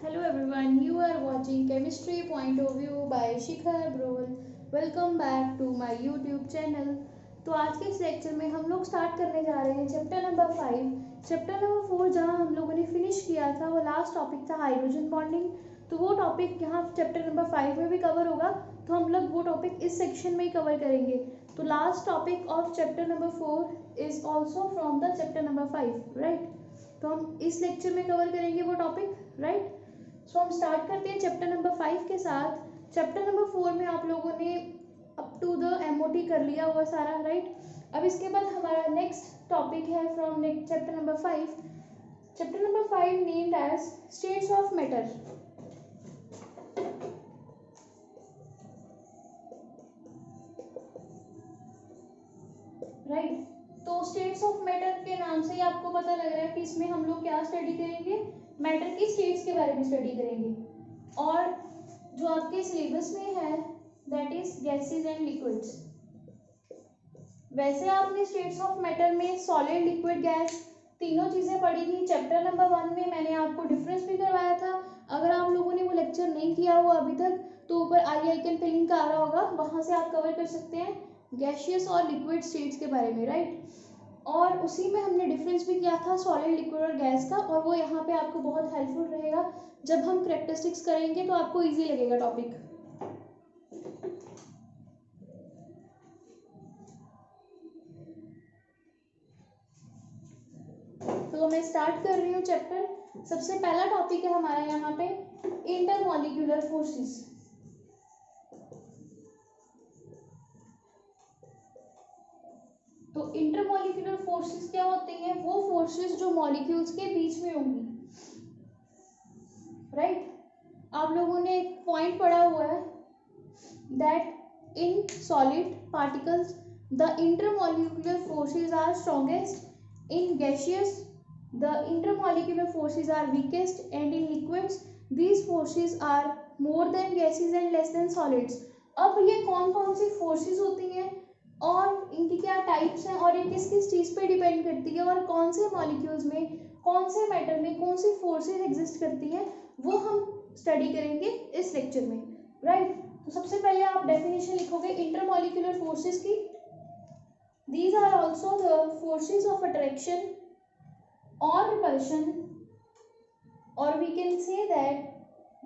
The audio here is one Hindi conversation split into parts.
Hello everyone, you are watching Chemistry Point of View by Shikha Abrol. Welcome back to my YouTube channel. तो आज के इस लेक्चर में हम लोग स्टार्ट करने जा रहे हैं चैप्टर नंबर 5। चैप्टर नंबर 4 जहां हम लोगों ने फिनिश किया था वो लास्ट टॉपिक था हाइड्रोजन बॉन्डिंग। तो वो टॉपिक यहाँ चैप्टर नंबर 5 में भी कवर होगा, तो हम लोग वो टॉपिक इस सेक्शन में ही कवर करेंगे। तो last topic of chapter number 4 is also from the chapter number 5, right. तो हम इस लेक्चर में कवर करेंगे वो टॉपिक, राइट। सो हम स्टार्ट करते हैं चैप्टर नंबर 5 के साथ। चैप्टर नंबर 4 में आप लोगों ने अप टू द एमओटी कर लिया हुआ सारा, राइट। अब इसके बाद हमारा नेक्स्ट टॉपिक है from chapter number 5। Chapter number 5 named as states of matter, right. तो स्टेट्स ऑफ मैटर के नाम से ही आपको पता लग रहा है कि इसमें हम लोग क्या स्टडी करेंगे, मैटर की स्टेट्स के बारे में स्टडी करेंगे। और जो आपके सिलेबस में है that is gases and liquids. वैसे आपने स्टेट्स ऑफ मैटर में सॉलिड, लिक्विड, गैस तीनों चीजें पढ़ी थी। चैप्टर नंबर 1 में मैंने आपको डिफरेंस भी करवाया था। अगर आप लोगों ने वो लेक्चर नहीं किया हुआ अभी तक तो ऊपर आई आइकन पे लिंक आ रहा होगा, वहां से आप कवर कर सकते हैं गैसियस और लिक्विड स्टेट्स के बारे में, राइट। और उसी में हमने डिफरेंस भी किया था सॉलिड, लिक्विड और गैस का, और वो यहाँ पे आपको बहुत हेल्पफुल रहेगा। जब हम कैरेक्टरिस्टिक्स करेंगे तो आपको इजी लगेगा टॉपिक। तो मैं स्टार्ट कर रही हूँ चैप्टर। सबसे पहला टॉपिक है हमारा यहाँ पे इंटरमॉलिक्यूलर फोर्सेस। तो इंटरमॉलिक्यूलर फोर्सेस क्या होती हैं? वो फोर्सेस जो मॉलिक्यूल्स के बीच में होंगी, राइट। आप लोगों ने एक पॉइंट पढ़ा हुआ है that in solid particles the intermolecular forces are strongest, in gaseous the intermolecular forces are weakest, and in liquids these forces are more than gases and less than solids। अब ये कौन कौन सी फोर्सेस होती हैं और इनकी क्या टाइप्स हैं और ये किस किस चीज़ पे डिपेंड करती है और कौन से मॉलिक्यूल्स में, कौन से मैटर में कौन सी फोर्सेस एग्जिस्ट करती हैं, वो हम स्टडी करेंगे इस लेक्चर में, राइट। तो सबसे पहले आप डेफिनेशन लिखोगे इंटरमॉलिक्यूलर फोर्सेस की। These are also the forces of attraction or repulsion, or we can say that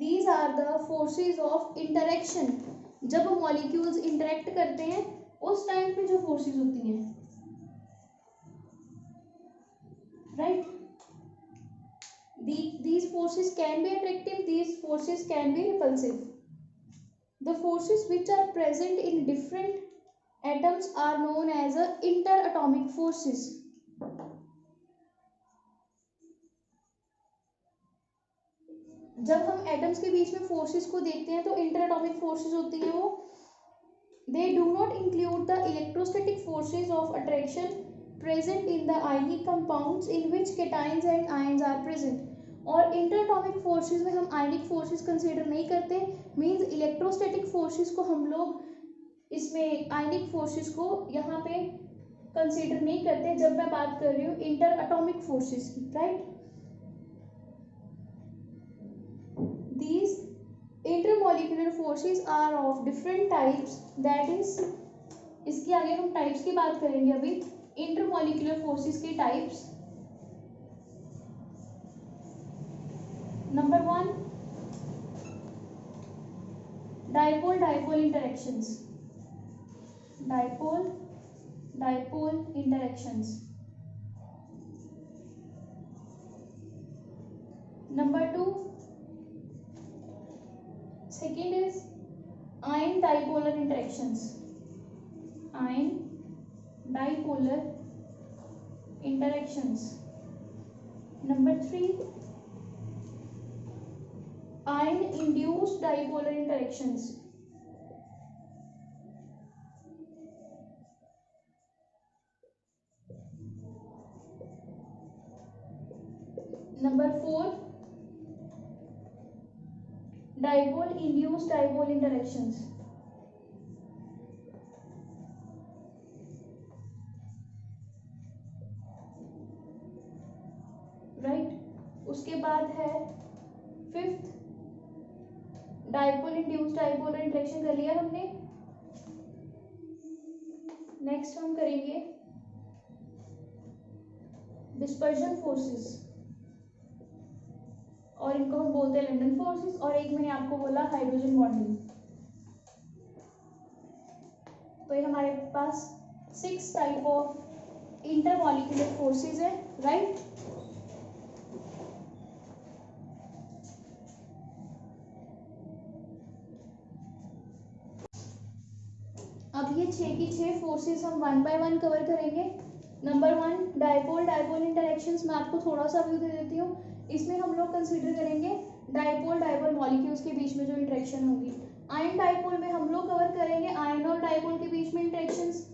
these are the forces of interaction। जब molecules interact करते हैं उस टाइम पे जो forces होती हैं, right। These forces can be attractive, these forces can be repulsive। The forces which are present in different atoms are known as interatomic forces। जब हम एटम्स के बीच में फोर्सेस को देखते हैं तो इंटर एटॉमिक फोर्सेस होती हैं वो। They do not include the electrostatic forces of attraction present in the ionic compounds in which cations and anions are present. और इंटर एटॉमिक फोर्सेस में हम आयनिक फोर्सेस कंसीडर नहीं करते, मींस इलेक्ट्रोस्टैटिक फोर्सेस को हम लोग इसमें आयनिक फोर्सेस को यहाँ पे कंसीडर नहीं करते जब मैं बात कर रही हूँ इंटर एटॉमिक फोर्सेस की, right. These intermolecular forces are of different types, that is इसके आगे हम टाइप्स की बात करेंगे अभी। इंटरमॉलिक्यूलर फोर्सेस के types. Number 1 dipole dipole interactions. Dipole dipole interactions. Number 2 second is ion dipolar interactions। ion dipolar interactions। number 3 ion induced dipolar interactions। number 4 dipole induced dipole interactions। Right. उसके बाद है 5th dipole induced dipolar interaction कर लिया हमने। नेक्स्ट हम करेंगे डिस्पर्जन फोर्सेस, और इनको हम बोलते हैं लंडन फोर्सेस, और एक मैंने आपको बोला हाइड्रोजन बॉन्डिंग। तो ये हमारे पास 6 टाइप ऑफ इंटरमॉलिक्यूलर फोर्सेस है, राइट। अब ये 6 की 6 फोर्सेस हम 1 बाय 1 कवर करेंगे। Number 1 dipole dipole interactions. मैं आपको थोड़ा सा व्यू दे देती हूँ। इसमें हम लोग कंसीडर करेंगे डाइपोल डाइपोल मॉलिक्यूल्स के बीच में जो इंटरेक्शन होगी। आयन डाइपोल में हम लोग कवर करेंगे आयन और डाइपोल के बीच में इंटरेक्शंस।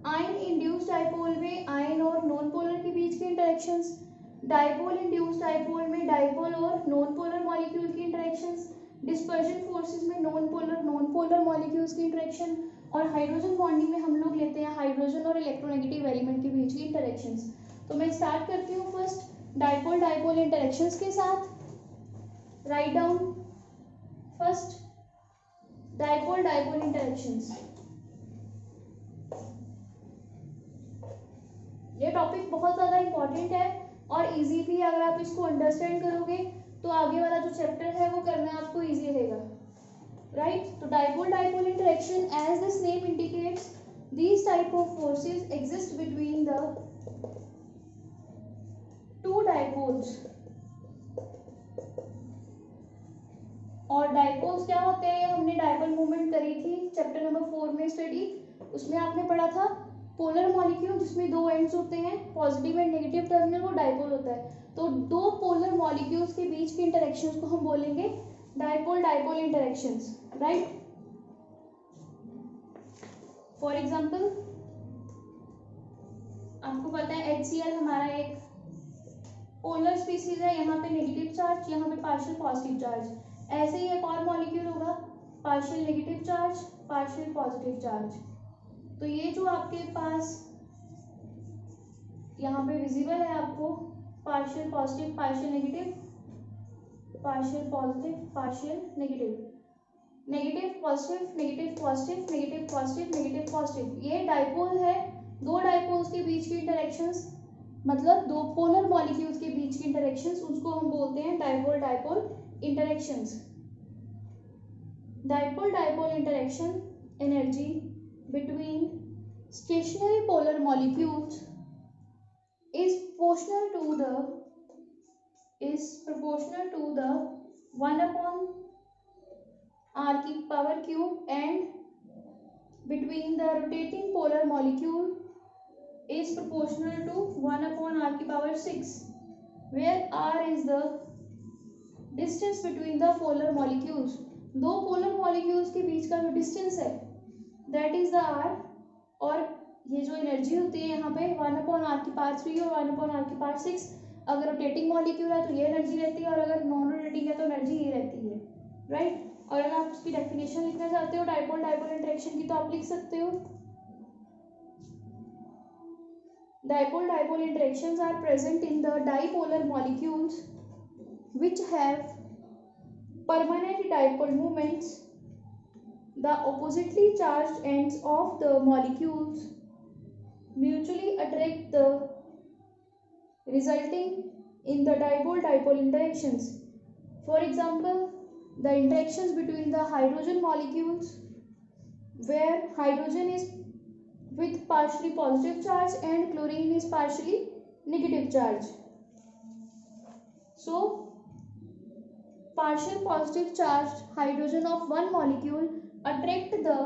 आयन इंड्यूस्ड डाइपोल में आयन और नॉन पोलर के बीच के इंटरेक्शंस। डाइपोल इंड्यूस्ड डाइपोल में डाइपोल और नॉन पोलर मॉलिक्यूल की इंटरेक्शंस। डिस्पर्जन फोर्सेस में नॉन पोलर मॉलिक्यूल्स की इंटरेक्शन। और हाइड्रोजन बॉन्डिंग में हम लोग लेते हैं हाइड्रोजन और इलेक्ट्रोनेगेटिव एलिमेंट के बीच की इंटरेक्शंस। तो मैं स्टार्ट करती हूँ फर्स्ट डाइपोल डाइपोल इंटरेक्शंस के साथ। Write down first dipole dipole interactions. ये टॉपिक बहुत ज़्यादा इंपॉर्टेंट है और इजी भी है। अगर आप इसको अंडरस्टैंड करोगे तो आगे वाला जो चैप्टर है वो करना आपको इजी रहेगा, राइट। तो dipole dipole interaction, as this name indicates, these type of forces exist between the two dipoles। और डाइपोल्स क्या होते हैं, हमने डाइपोल मूवमेंट करी थी चैप्टर नंबर 4 में स्टडी। उसमें आपने पढ़ा था पोलर मॉलिक्यूल जिसमें 2 एंड्स होते हैं, पॉजिटिव एंड नेगेटिव टर्मिनल, वो डाइपोल होता है। तो 2 पोलर मॉलिक्यूल्स के बीच के इंटरेक्शंस को हम बोलेंगे dipole dipole interactions, right. For example आपको पता है HCl हमारा एक पोलर स्पीसीज है, यहाँ पे नेगेटिव चार्ज, यहाँ पे पार्शियल पॉजिटिव चार्ज। ऐसे ही एक और मॉलिक्यूल होगा partial negative charge partial positive charge. तो ये जो आपके पास यहाँ पे विजिबल है आपको partial positive partial negative, partial positive partial negative, negative positive negative positive negative positive negative positive, ये डाइपोल है। 2 डाइपोल्स के बीच की इंटरेक्शंस, मतलब 2 पोलर मॉलिक्यूल्स के बीच की इंटरेक्शंस, उसको हम बोलते हैं dipole dipole interactions. Dipole dipole interaction energy between stationary polar molecules is proportional to the 1 upon r की power cube, and between the rotating polar molecule is proportional to 1 upon r की power 6, where r is the distance between the polar molecules। 2 polar molecules के बीच का जो distance है that is the r, और ये जो एनर्जी होती है यहाँ पे 1 अपॉन आर की पावर 3 और 1 अपॉन आर की पावर 6। अगर रोटेटिंग मॉलिक्यूल है तो ये एनर्जी रहती है, और अगर नॉन रोटेटिंग है तो एनर्जी ये रहती है, राइट। और अगर आप उसकी डेफिनेशन लिखना चाहते हो डाइपोल डाइपोल इंटरेक्शन की तो आप लिख सकते हो dipole dipole interactions are present in the dipolar molecules which have permanent dipole moments। The oppositely charged ends of the molecules mutually attract, the resulting in the dipole dipole interactions। For example, the interactions between the hydrogen molecules where hydrogen is with partially positive charge and chlorine is partially negative charge। So partial positive charged hydrogen of one molecule attract the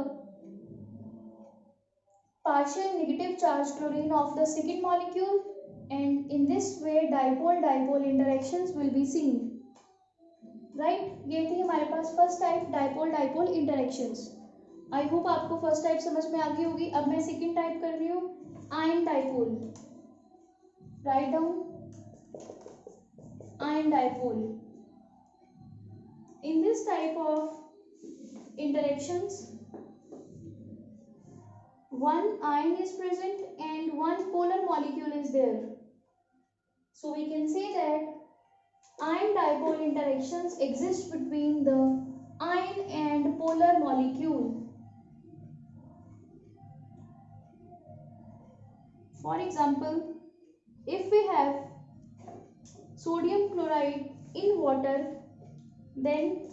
partial negative charge chlorine of the second molecule, and in this way dipole dipole interactions will be seen, right। ये थी हमारे पास first type dipole dipole interactions. I hope आपको फर्स्ट टाइप समझ में आ गई होगी। अब मैं सेकंड टाइप कर रही हूँ ion dipole. Write down ion dipole. In this type of interactions, one ion is present and one polar molecule is there। So we can say that ion dipole interactions exist between the ion and polar molecule. For example, if we have sodium chloride in water, then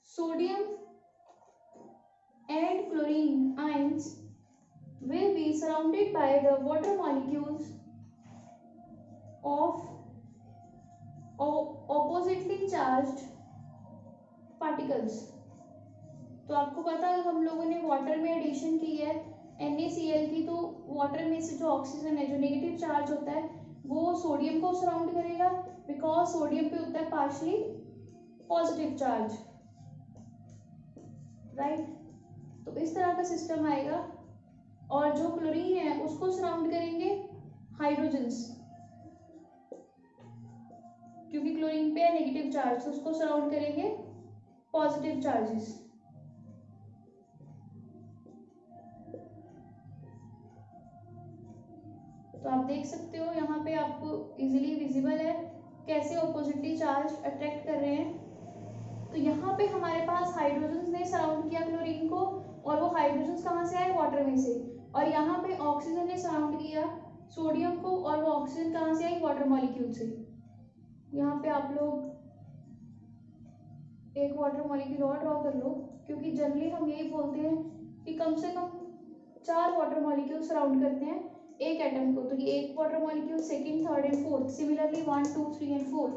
sodium and chlorine ions will be surrounded by the water molecules of oppositely charged particles. तो आपको पता है हम लोगों ने वाटर में एडिशन की है NaCl की, तो वाटर में से जो ऑक्सीजन है जो नेगेटिव चार्ज होता है वो सोडियम को सराउंड करेगा, बिकॉज सोडियम पे होता है पार्शली पॉजिटिव चार्ज, राइट। तो इस तरह का सिस्टम आएगा। और जो क्लोरीन है उसको सराउंड करेंगे हाइड्रोजन्स, क्योंकि क्लोरीन पे है नेगेटिव चार्ज, तो उसको सराउंड करेंगे पॉजिटिव चार्जेस। तो आप देख सकते हो यहाँ पे आपको इजीली विजिबल है कैसे ऑपोजिटली चार्ज अट्रैक्ट कर रहे हैं। तो यहाँ पे हमारे पास हाइड्रोजन्स ने सराउंड किया क्लोरीन को, और वो हाइड्रोजन्स कहाँ से आए, वाटर में से। और यहाँ पे ऑक्सीजन ने सराउंड किया सोडियम को, और वो ऑक्सीजन कहाँ से आई, वाटर मॉलिक्यूल से। यहाँ पे आप लोग एक वाटर मॉलिक्यूल और ड्रॉ कर लो, क्योंकि जनरली हम यही बोलते हैं कि कम से कम 4 वाटर मॉलिक्यूल सराउंड करते हैं एक एटम को। तो ये एक water molecule, second, third and fourth, similarly 1, 2, 3 and 4।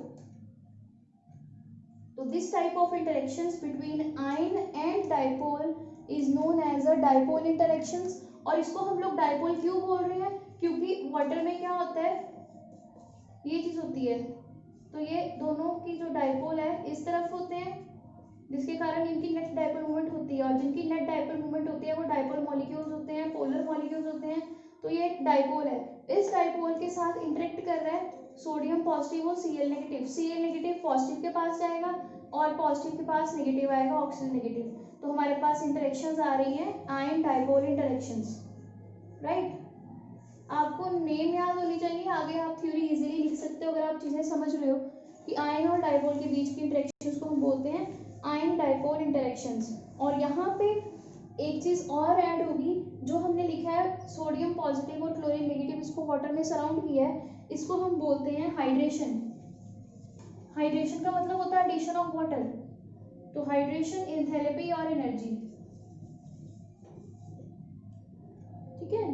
तो this type of interactions between ion and dipole is known as a dipole interactions. और इसको हम लोग डाइपोल क्यों बोल रहे हैं, क्योंकि वाटर में क्या होता है, ये चीज होती है। तो ये दोनों की जो डाइपोल है इस तरफ होते हैं, जिसके कारण इनकी नेट डाइपोल मूवमेंट होती है, और जिनकी नेट डाइपोल मूवमेंट होती है वो डाइपोल मॉलिक्यूल्स होते हैं, पोलर मॉलिक्यूल्स होते हैं। तो ये एक डाइपोल है। इस डाइपोल के साथ इंटरेक्ट कर रहा है सोडियम पॉजिटिव और Cl negative. Cl negative positive के पास जाएगा और पॉजिटिव के पास नेगेटिव आएगा, ऑक्सीजन नेगेटिव। तो हमारे पास इंटरेक्शंस आ रही हैं आयन डाइपोल इंटरेक्शंस, राइट। आपको नेम याद होनी चाहिए, आगे आप थ्योरी इजीली लिख सकते हो अगर आप चीजें समझ रहे हो कि आयन और डाइपोल के बीच की इंटरेक्शंस को हम बोलते हैं आयन डाइपोल इंटरेक्शंस। और यहाँ पे एक चीज और ऐड होगी, जो हमने लिखा है सोडियम पॉजिटिव और क्लोरीन नेगेटिव, इसको वाटर में सराउंड किया है, इसको हम बोलते हैं हाइड्रेशन। हाइड्रेशन का मतलब होता है एडिशन ऑफ वाटर। तो हाइड्रेशन, एंथैल्पी और एनर्जी, ठीक है।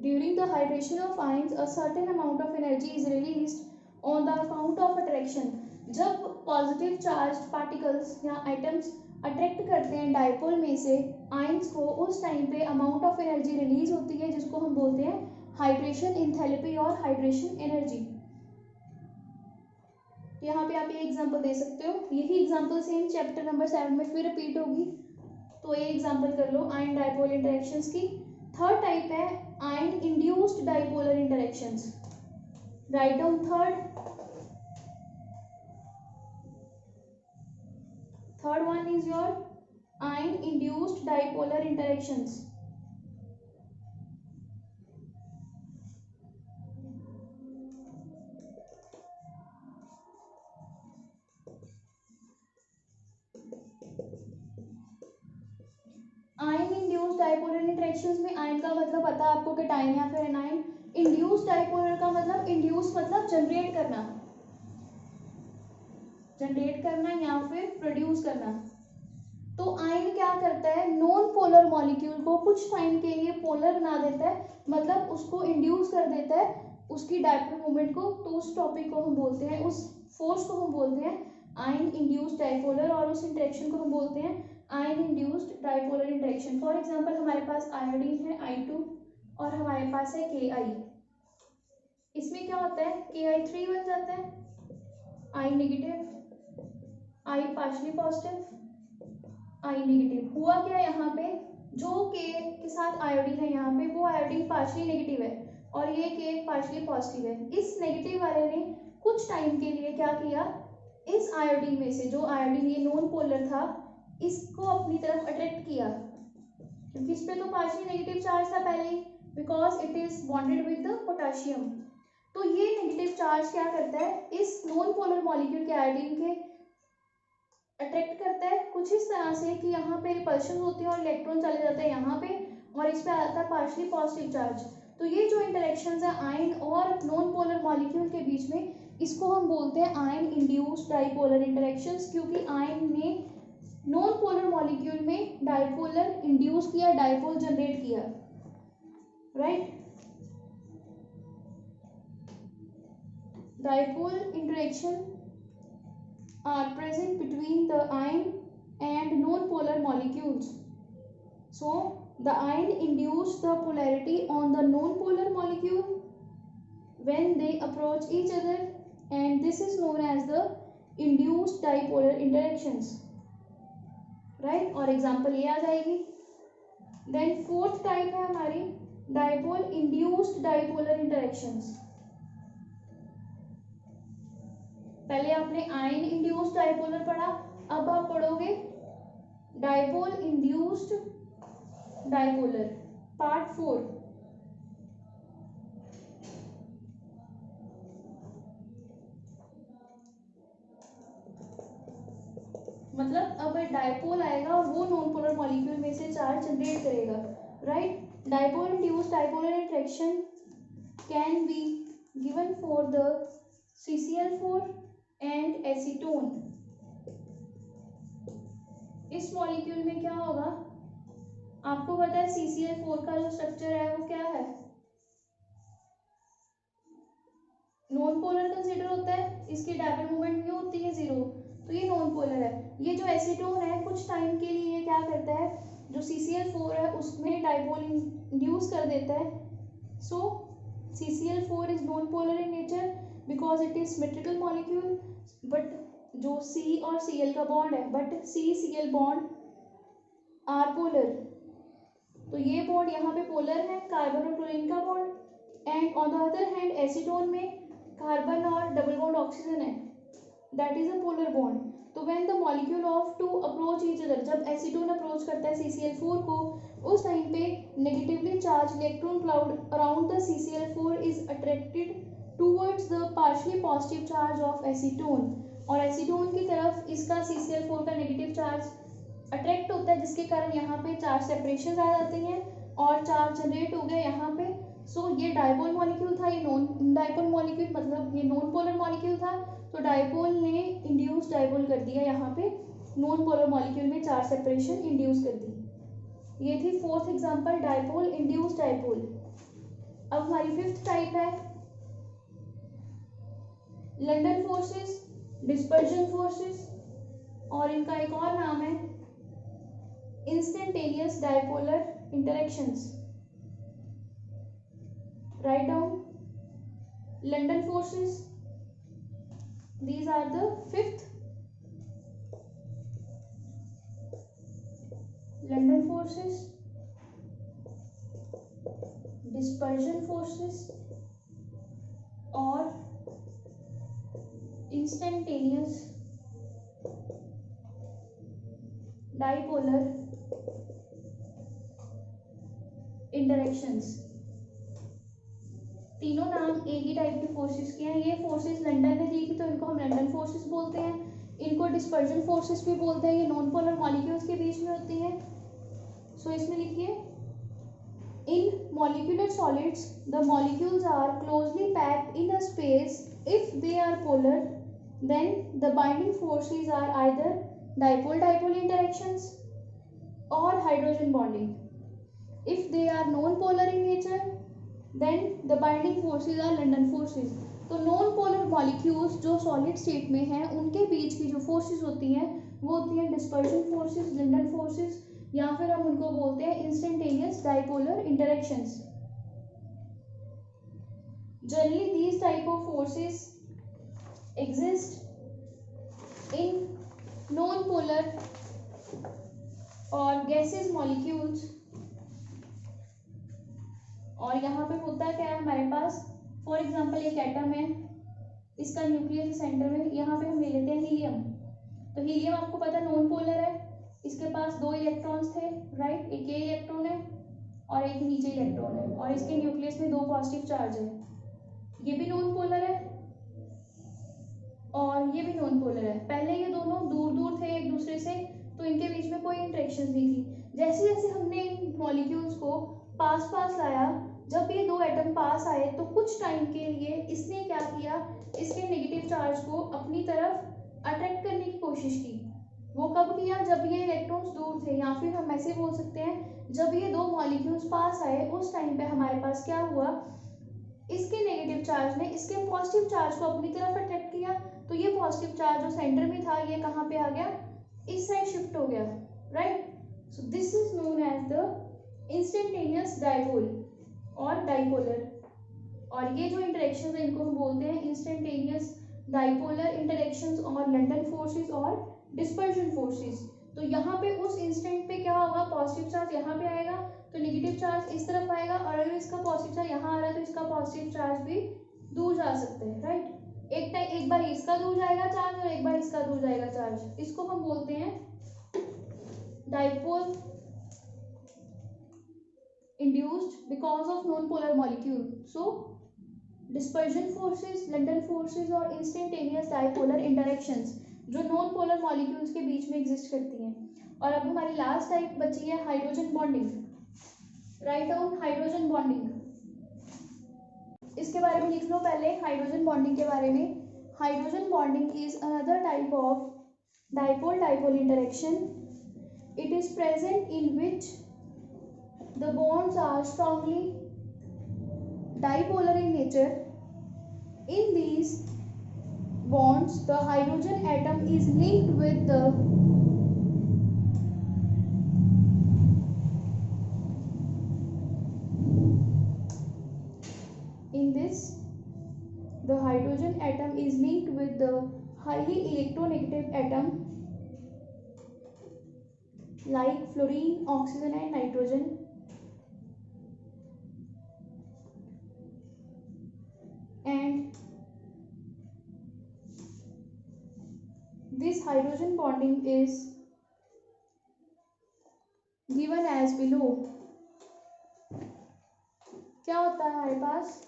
During the hydration of ions a certain amount of energy is released on the account of attraction. जब पॉजिटिव चार्ज पार्टिकल्स या एटम्स अट्रैक्ट करते हैं डाइपोल में से आयंस को, उस टाइम पे अमाउंट ऑफ एनर्जी रिलीज होती है, जिसको हम बोलते हैं हाइड्रेशन एंथैल्पी और हाइड्रेशन एनर्जी। यहाँ पे आप ये एग्जांपल दे सकते हो, यही एग्जांपल सेम चैप्टर नंबर 7 में फिर रिपीट होगी। तो ये एग्जांपल कर लो आयन डाइपोल इंटरेक्शंस की। थर्ड टाइप है ion induced dipolar interactions. Write down third one is your ion induced dipolar interactions. Ion induced dipolar interactions में आयन का मतलब पता है आपको, कैटायन या फिर एनायन। इंड्यूस्ड डाइपोलर का मतलब, इंड्यूस मतलब जनरेट करना, या फिर प्रोड्यूस करना। तो आयन क्या करता है, नॉन पोलर मॉलिक्यूल को कुछ टाइम के लिए पोलर बना देता है, मतलब उसको इंड्यूस कर देता है उसकी डाइपोल मूवमेंट को। तो उस टॉपिक को हम बोलते हैं, उस फोर्स को हम बोलते हैं आयन इंड्यूस्ड डाइपोलर, और उस इंटरेक्शन को हम बोलते हैं ion induced dipolar interaction. For example हमारे पास आयोडीन है I2 और हमारे पास है Ki। इसमें क्या होता है, Ki3 बन जाता है, I negative, I partially positive, I negative. हुआ क्या यहाँ पे, जो K के साथ आयोडीन है यहाँ पे, वो आयोडीन पार्शली नेगेटिव है और ये K पार्शली पॉजिटिव है। इस नेगेटिव वाले ने कुछ टाइम के लिए क्या किया, इस आयोडीन में से, जो आयोडीन ये नॉन पोलर था, इसको अपनी तरफ अट्रैक्ट किया, क्योंकि इस पे तो पार्शियल नेगेटिव चार्ज था पहले ही, because it is bonded with the potassium. तो ये नेगेटिव चार्ज क्या करता है, इस नॉन पोलर मॉलिक्यूल के आयोडीन के अट्रैक्ट करता है कुछ इस तरह से कि यहाँ पे रिपल्शन होती है और इलेक्ट्रॉन चले जाते हैं यहाँ पे, और इस पे आता है पार्शली पॉजिटिव चार्ज। तो ये जो इंटरेक्शंस है आयन और नॉन पोलर मॉलिक्यूल के बीच में, इसको हम बोलते हैं आयन इंड्यूस्ड डाइपोलर इंटरेक्शंस, क्योंकि आयन ने नॉन पोलर मॉलिक्यूल में डाइपोलर इंड्यूस किया, डाइपोल जनरेट किया, right. Dipole interaction are present between the ion and non-polar molecules. So the ion induce the polarity on the non-polar molecule when they approach each other, and this is known as the induced dipolar interactions, right। और एग्जाम्पल ये आ जाएगी। देन फोर्थ टाइप है हमारी डाइपोल इंड्यूस्ड डाइपोलर इंटरेक्शंस। पहले आपने आयन इंड्यूस्ड डाइपोलर पढ़ा, अब आप पढ़ोगे डाइपोल इंड्यूस्ड डाइपोलर पार्ट 4। मतलब अब डाइपोल आएगा और वो नॉन पोलर मॉलिक्यूल में से चार्ज जनरेट करेगा, right. Dipole induced dipolar interaction can be given for the CCl4 and acetone. इस मॉलिक्यूल में क्या होगा, आपको पता है CCl4 का जो स्ट्रक्चर है वो क्या है, नॉन पोलर कंसीडर होता है, इसकी डाइपोल मोमेंट क्यों होती है 0, तो ये नॉन पोलर है। ये जो एसीटोन है कुछ टाइम के लिए क्या करता है, जो CCl4 है उसमें डाइपोल इंड्यूस कर देता है। So CCl4 is non polar in nature because it is symmetrical molecule, but जो C और Cl का बॉन्ड है, but C-Cl bond are polar, तो ये बॉन्ड यहाँ पे पोलर है, कार्बन और क्लोरीन का bond, and on the other hand acetone में कार्बन और डबल बॉन्ड ऑक्सीजन है, that is a polar bond. तो when the molecule of two approach each other, जब एसीटोन अप्रोच करता है CCl4 को, उस टाइम पे negatively charge electron cloud around the CCl4 is attracted towards the partially positive charge of acetone, और एसीटोन की तरफ इसका CCl4 का नेगेटिव चार्ज अट्रैक्ट होता है, जिसके कारण यहाँ पे चार्ज सेपरेशन आ जाती हैं और चार्ज जनरेट हो गया यहाँ पे। सो ये डाइपोल मॉलिक्यूल था, ये नॉन डाइपोल मॉलिक्यूल, मतलब ये नॉन पोलर मॉलिक्यूल था, तो डाइपोल ने इंड्यूस डाइपोल कर दिया, यहाँ पे नॉन पोलर मॉलिक्यूल में चार्ज सेपरेशन इंड्यूस कर दी। ये थी fourth example, dipole induce dipole. अब हमारी फिफ्थ टाइप है लंडन फोर्सेस, डिस्पर्जन फोर्सेस, और इनका एक और नाम है instantaneous dipolar interactions. Write down London forces, these are the fifth London forces, dispersion forces और instantaneous dipolar interactions। तीनों नाम एक ही टाइप की फोर्सेस के हैं। ये फोर्सेस लंदन ने दी थी तो इनको हम लंदन फोर्सेस बोलते हैं, इनको डिस्पर्जन फोर्सेस भी बोलते हैं। ये नॉन पोलर मॉलिक्यूल्स के बीच में होती हैं। सो इसमें लिखिए, in molecular solids the molecules are closely packed in a space, if they are polar then the binding forces are either dipole dipole interactions और hydrogen bonding. If they are non polar in nature then the binding forces are London forces। तो नॉन पोलर मॉलिक्यूल्स जो सॉलिड स्टेट में हैं उनके बीच की जो फोर्सेस होती हैं वो होती हैं डिस्पर्जन फोर्सेस, लिंडन फोर्सेस, या फिर हम उनको बोलते हैं instantaneous dipolar interactions. Generally these type of forces exist in non-polar और gaseous molecules। और यहाँ पे होता क्या है हमारे पास, फॉर एग्जाम्पल एक एटम है, इसका न्यूक्लियस सेंटर में, यहाँ पे हम ले लेते हैं हीलियम। तो हीलियम आपको पता है नॉन पोलर है, इसके पास 2 इलेक्ट्रॉन्स थे, राइट, एक ये इलेक्ट्रॉन है और एक नीचे इलेक्ट्रॉन है, और इसके न्यूक्लियस में 2 पॉजिटिव चार्ज है। ये भी नॉन पोलर है और ये भी नॉन पोलर है। पहले ये दोनों दूर दूर थे एक दूसरे से, तो इनके बीच में कोई इंटरेक्शन नहीं थी। जैसे जैसे हमने इन मॉलिक्यूल्स को पास पास लाया, जब ये दो एटम पास आए तो कुछ टाइम के लिए इसने क्या किया, इसके नेगेटिव चार्ज को अपनी तरफ अट्रैक्ट करने की कोशिश की। वो कब किया, जब ये इलेक्ट्रॉन्स दूर थे, या फिर हम ऐसे बोल सकते हैं जब ये दो मॉलिक्यूल्स पास आए उस टाइम पे हमारे पास क्या हुआ, इसके नेगेटिव चार्ज ने इसके पॉजिटिव चार्ज को अपनी तरफ अट्रैक्ट किया। तो ये पॉजिटिव चार्ज जो सेंटर में था ये कहाँ पे आ गया, इस साइड शिफ्ट हो गया, right. So this is known as the instantaneous dipole और डाइपोलर। और ये जो इंटरेक्शन है इनको हम बोलते हैं इंस्टेंटेनियस डाइपोलर इंटरेक्शंस और लंडन फोर्सेस और डिस्पर्जन फोर्सेस। तो यहाँ पे उस इंस्टेंट पे क्या होगा, पॉजिटिव चार्ज यहाँ पे आएगा तो नेगेटिव चार्ज इस तरफ आएगा, और अगर इसका पॉजिटिव चार्ज यहाँ आ रहा है तो इसका पॉजिटिव चार्ज भी दूर जा सकते हैं, राइट। एक बार इसका दूर जाएगा चार्ज और एक बार इसका दूर जाएगा चार्ज। इसको हम बोलते हैं dipole induced because of non polar molecule. So dispersion forces, London forces और इंस्टेंटेनियस डाइपोलर इंटरेक्शंस जो नॉन पोलर मॉलिक्यूल्स के बीच में एग्जिस्ट करती हैं। और अब हमारी लास्ट टाइप बची है hydrogen bonding. Write down hydrogen bonding, इसके बारे में लिख लो पहले हाइड्रोजन बॉन्डिंग के बारे में। Hydrogen bonding is another type of dipole dipole interaction. It is present in which the bonds are strongly dipolar in nature. In these bonds the hydrogen atom is linked with the hydrogen atom is linked with the highly electronegative atom like fluorine, oxygen and nitrogen. And this hydrogen bonding is given as below. क्या होता है हमारे पास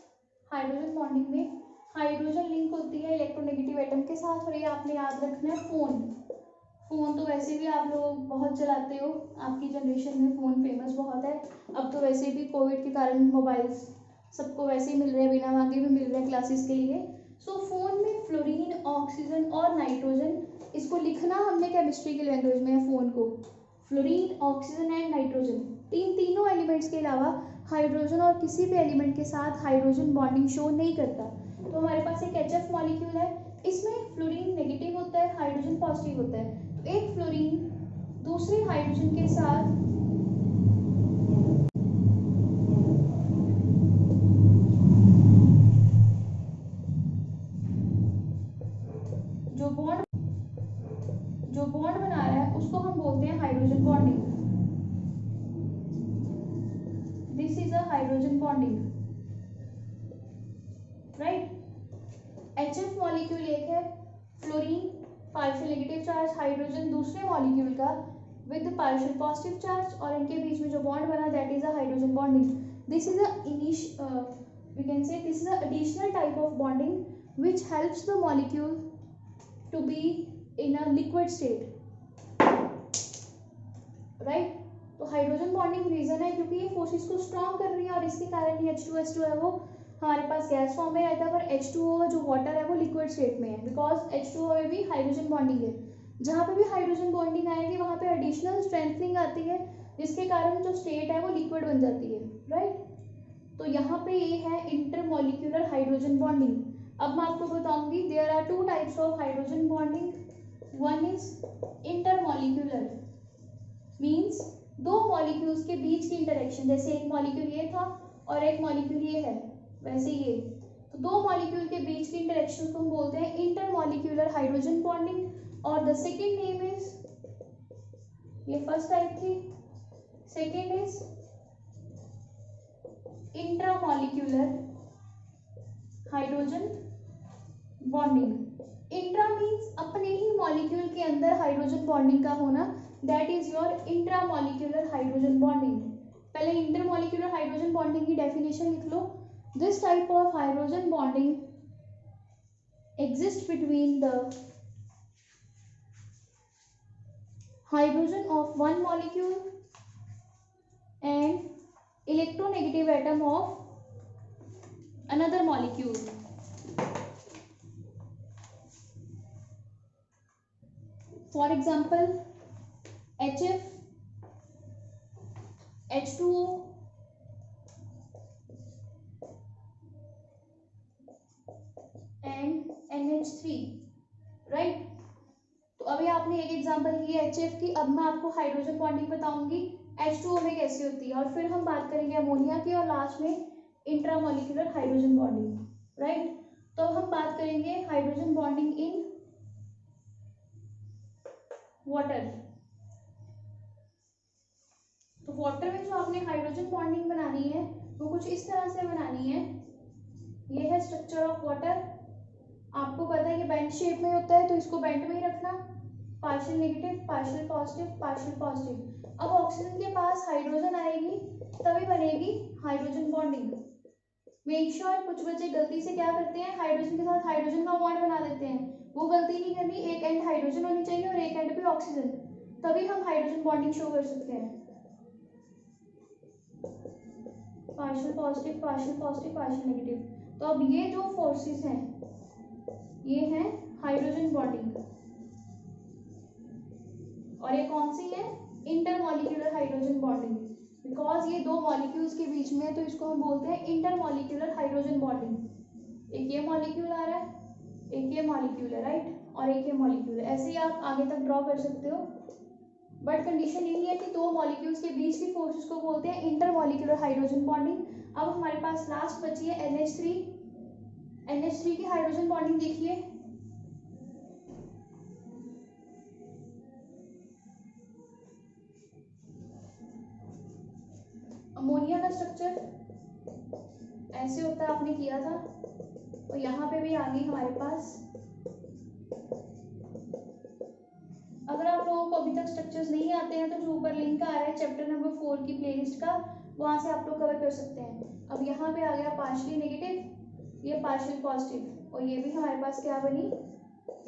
हाइड्रोजन बॉन्डिंग में, हाइड्रोजन लिंक होती है इलेक्ट्रोनेगेटिव एटम के साथ। और ये आपने याद रखना है फोन तो वैसे भी आप लोग बहुत चलाते हो, आपकी जनरेशन में फ़ोन फेमस बहुत है। अब तो वैसे भी कोविड के कारण मोबाइल्स सबको वैसे ही मिल रहे हैं, बिना मांगे भी मिल रहे हैं क्लासेस के लिए। सो फोन में फ्लोरीन, ऑक्सीजन और नाइट्रोजन, इसको लिखना हमने केमिस्ट्री की लैंग्वेज में है फोन को, फ्लोरीन, ऑक्सीजन एंड नाइट्रोजन। तीनों एलिमेंट्स के अलावा हाइड्रोजन और किसी भी एलिमेंट के साथ हाइड्रोजन बॉन्डिंग शो नहीं करता। तो हमारे पास एक HF मॉलिक्यूल है, इसमें फ्लोरीन नेगेटिव होता है, हाइड्रोजन पॉजिटिव होता है। तो एक फ्लोरीन दूसरे हाइड्रोजन के साथ जो बॉन्ड बना रहा है उसको हम बोलते हैं hydrogen bonding. This is a hydrogen bonding, right. HF molecule एक है, fluorine partial negative charge, hydrogen दूसरे मॉलिक्यूल का विद पार्शियल पॉजिटिव चार्ज, और इनके बीच में जो बॉन्ड बना that is a hydrogen bonding. This is we can say this is an additional type of bonding which helps the molecule to be in a liquid state, right। तो हाइड्रोजन बॉन्डिंग रीजन है क्योंकि ये फोर्सेस को स्ट्रॉन्ग कर रही है, और इसके कारण ये H2SO है वो हमारे पास गैस फॉर्म में रहता है, पर H2O जो वाटर है वो लिक्विड स्टेट में है, बिकॉज H2O में भी हाइड्रोजन बॉन्डिंग है। जहाँ पे भी हाइड्रोजन बॉन्डिंग आएगी वहाँ पे एडिशनल स्ट्रेंथनिंग आती है, जिसके कारण जो स्टेट है वो लिक्विड बन जाती है, राइट। तो यहाँ पे ये है इंटरमॉलिक्यूलर हाइड्रोजन बॉन्डिंग। अब मैं आपको बताऊंगी there are two types of hydrogen bonding. One is intermolecular, means दो मॉलिक्यूल्स के बीच की इंटरेक्शन, जैसे एक मॉलिक्यूल ये था और एक मॉलिक्यूल ये है, वैसे ये तो दो मॉलिक्यूल के बीच की इंटरेक्शन को हम बोलते हैं इंटरमॉलिक्यूलर हाइड्रोजन बॉन्डिंग। और द सेकेंड नेम इज, ये फर्स्ट टाइप थी, second is intramolecular hydrogen bonding. Intra means अपने ही मॉलिक्यूल के अंदर हाइड्रोजन बॉन्डिंग का होना, that is your intramolecular hydrogen bonding. पहले इंटरमॉलिक्यूलर हाइड्रोजन बॉन्डिंग की डेफिनेशन लिख लो। This type of hydrogen bonding exists between the hydrogen of one molecule and electronegative atom of another molecule. For example, HF, H2O and NH3, right. तो अभी आपने एक एग्जांपल की HF की, अब मैं आपको हाइड्रोजन बॉन्डिंग बताऊंगी H2O में कैसी होती है, और फिर हम बात करेंगे अमोनिया की, और लास्ट में इंट्रामोलिकुलर हाइड्रोजन बॉन्डिंग, राइट। तो हम बात करेंगे हाइड्रोजन बॉन्डिंग इन वाटर। तो वाटर में जो आपने हाइड्रोजन बॉन्डिंग बनानी है वो कुछ इस तरह से बनानी है। ये है स्ट्रक्चर ऑफ वाटर। आपको पता है कि बेंट शेप में होता है, तो इसको बेंट में ही रखना, partial negative, partial positive, partial positive. अब ऑक्सीजन के पास हाइड्रोजन आएगी तभी बनेगी हाइड्रोजन बॉन्डिंग। मेक श्योर कुछ बच्चे गलती से क्या करते हैं, हाइड्रोजन के साथ हाइड्रोजन का बॉन्ड बना देते हैं। वो गलती नहीं करनी, एक एंड हाइड्रोजन होनी चाहिए और एक एंड पे ऑक्सीजन, तभी हम हाइड्रोजन बॉन्डिंग शो कर सकते हैं। Partial positive, partial positive, partial negative. तो अब ये जो फोर्सेस हैं ये है हाइड्रोजन बॉन्डिंग, और ये कौन सी है, इंटरमॉलिक्यूलर हाइड्रोजन बॉन्डिंग। बिकॉज ये दो मॉलिक्यूल्स के बीच में है तो इसको हम बोलते हैं इंटरमॉलिक्यूलर हाइड्रोजन बॉन्डिंग। एक ये मॉलिक्यूल आ रहा है, एक ये मॉलिक्यूल है, राइट, और एक ये मॉलिक्यूल है। ऐसे ही आप आगे तक ड्रॉ कर सकते हो, बट कंडीशन यही है कि दो मॉलिक्यूल्स के बीच की फोर्सेस को बोलते हैं इंटरमॉलिक्यूलर हाइड्रोजन बॉन्डिंग। अब हमारे पास लास्ट बची है NH3। NH3 की हाइड्रोजन बॉन्डिंग देखिए, अमोनिया का स्ट्रक्चर ऐसे होता है, आपने किया था, और यहाँ पे भी आ गई हमारे पास। अगर आप लोगों को अभी तक स्ट्रक्चर्स नहीं आते हैं तो जो ऊपर लिंक आ रहा है चैप्टर नंबर 4 की प्लेलिस्ट का, वहां से आप लोग कवर कर सकते हैं। अब यहाँ पे आ गया पार्शियली नेगेटिव, ये पार्शियल पॉजिटिव, और ये भी हमारे पास क्या बनी,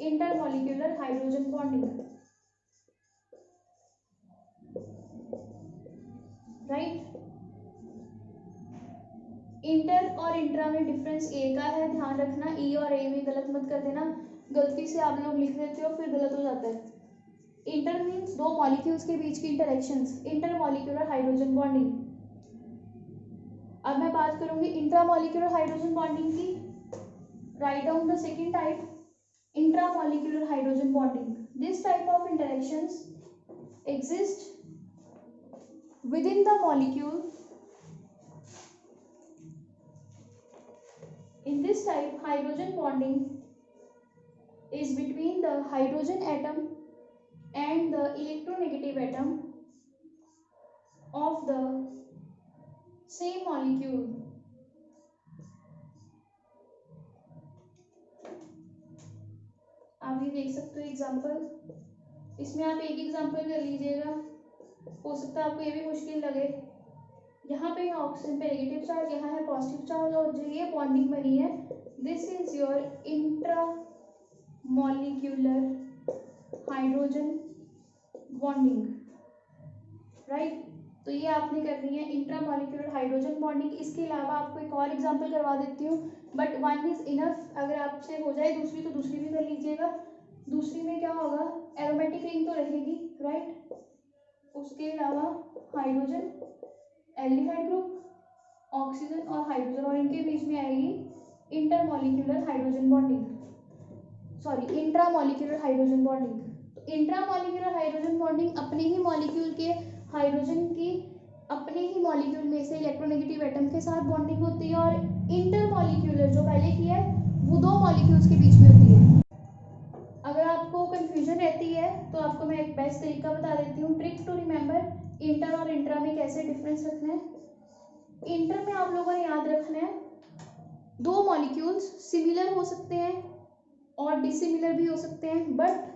intermolecular hydrogen bonding, right. Inter और इंट्रा में डिफरेंस ए का है, ध्यान रखना, ई और ए में गलत मत कर देना, गलती से आप लोग लिख देते हो फिर गलत हो जाता है। इंटर मीन्स दो मॉलिक्यूल्स के बीच की इंटरेक्शंस, इंटरमॉलिक्यूलर हाइड्रोजन बॉन्डिंग। अब मैं बात करूंगी इंट्रामॉलिक्यूलर हाइड्रोजन बॉन्डिंग की। Write down the second type, intramolecular hydrogen bonding. This type of interactions exist within the molecule. In this type, hydrogen bonding is between the hydrogen atom and the electronegative atom of the same molecule. आप ये देख सकते हो एग्जाम्पल, इसमें आप एक एग्जाम्पल कर लीजिएगा, हो सकता है आपको ये भी मुश्किल लगे। यहाँ पे ऑक्सीजन पे नेगेटिव चार्ज, यहाँ है पॉजिटिव चार्ज, और जो ये बॉन्डिंग बनी है this is your intra molecular hydrogen bonding, right. तो ये आपने करनी है इंट्रा मॉलिक्यूलर हाइड्रोजन बॉन्डिंग। इसके अलावा आपको एक और एग्जांपल करवा देती हूँ, बट वन इज इनफ, अगर आपसे हो जाए दूसरी तो दूसरी भी कर लीजिएगा। दूसरी में क्या होगा, एरोमेटिक रिंग तो रहेगी, राइट, उसके अलावा हाइड्रोजन, एल्डिहाइड ग्रुप, ऑक्सीजन और हाइड्रोजन, और इनके बीच में आएगी intermolecular hydrogen bonding, sorry intramolecular hydrogen bonding. तो इंट्रामॉलिक्यूलर हाइड्रोजन बॉन्डिंग अपने ही मॉलिक्यूल के हाइड्रोजन की अपने ही मॉलिक्यूल में से इलेक्ट्रोनेगेटिव एटम के साथ बॉन्डिंग होती है, और इंटरमॉलिक्यूलर जो पहले की है वो दो मॉलिक्यूल्स के बीच में होती है। अगर आपको कंफ्यूजन रहती है तो आपको मैं एक बेस्ट तरीका बता देती हूँ, ट्रिक टू रिमेंबर इंटर और इंट्रा में कैसे डिफरेंस रखना है। इंटर में आप लोगों ने याद रखना है दो मॉलिक्यूल्स सिमिलर हो सकते हैं और डिसिमिलर भी हो सकते हैं, बट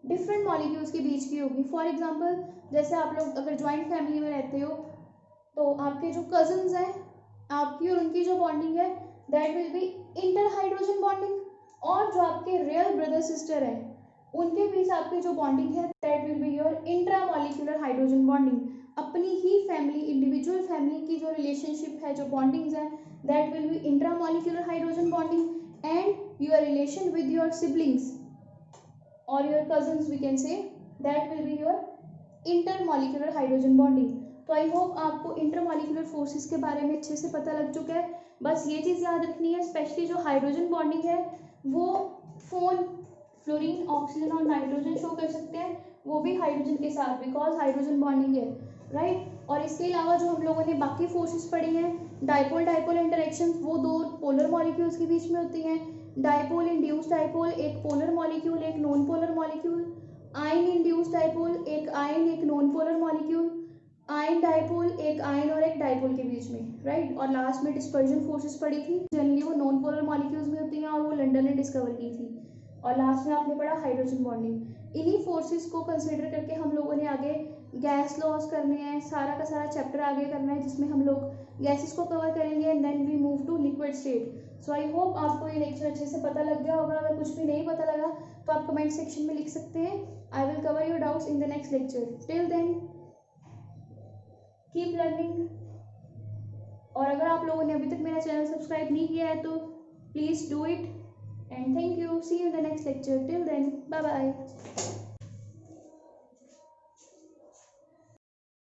डिफरेंट मॉलिक्यूल्स के बीच की होगी। फॉर एग्जांपल जैसे आप लोग अगर ज्वाइंट फैमिली में रहते हो तो आपके जो कजन्स हैं आपकी और उनकी जो बॉन्डिंग है that will B inter hydrogen bonding, और जो आपके रियल ब्रदर सिस्टर है उनके बीच आपकी जो बॉन्डिंग है that will be your intramolecular hydrogen bonding. अपनी ही फैमिली, इंडिविजुअल फैमिली की जो रिलेशनशिप है, जो बॉन्डिंग्स है that will be intramolecular hydrogen bonding, and your relation with your siblings और your cousins we can say that will be your intermolecular hydrogen bonding. तो आई होप आपको इंटरमॉलिक्यूलर फोर्सेस के बारे में अच्छे से पता लग चुका है। बस ये चीज़ याद रखनी है, स्पेशली जो हाइड्रोजन बॉन्डिंग है वो फ्लोरीन, ऑक्सीजन और नाइट्रोजन शो कर सकते हैं, वो भी हाइड्रोजन के साथ, बिकॉज हाइड्रोजन बॉन्डिंग है, राइट। और इसके अलावा जो हम लोगों ने बाकी फोर्सेस पढ़ी हैं, डाइपोल डाइपोल इंटरेक्शंस, वो दो पोलर मॉलिक्यूल्स के बीच में होती हैं। डाइपोल इंड्यूस्ड डाइपोल, एक पोलर मॉलिक्यूल एक non polar molecule. Ion induced dipole, एक आयन एक non polar molecule. Ion dipole, एक आयन और एक डाइपोल के बीच में, राइट। और लास्ट में डिस्पर्जन फोर्सेस पढ़ी थी, जनरली वो नॉन पोलर मॉलिक्यूल्स में होती हैं और वो लंदन ने डिस्कवर की थी। और लास्ट में आपने पढ़ा हाइड्रोजन बॉन्डिंग। इन्हीं फोर्सेस को कंसिडर करके हम लोगों ने आगे गैस लॉस करने हैं, सारा का सारा चैप्टर आगे करना है जिसमें हम लोग गैसेस को कवर करेंगे and then we move to liquid state. So I hope आपको ये लेक्चर अच्छे से पता लग गया होगा। अगर कुछ भी नहीं पता लगा तो आप कमेंट सेक्शन में लिख सकते हैं। I will cover your doubts in the next lecture. Till then keep learning. और अगर आप लोगों ने अभी तक मेरा चैनल सब्सक्राइब नहीं किया है तो please do it, and thank you. See you in the next lecture. Till then, bye bye.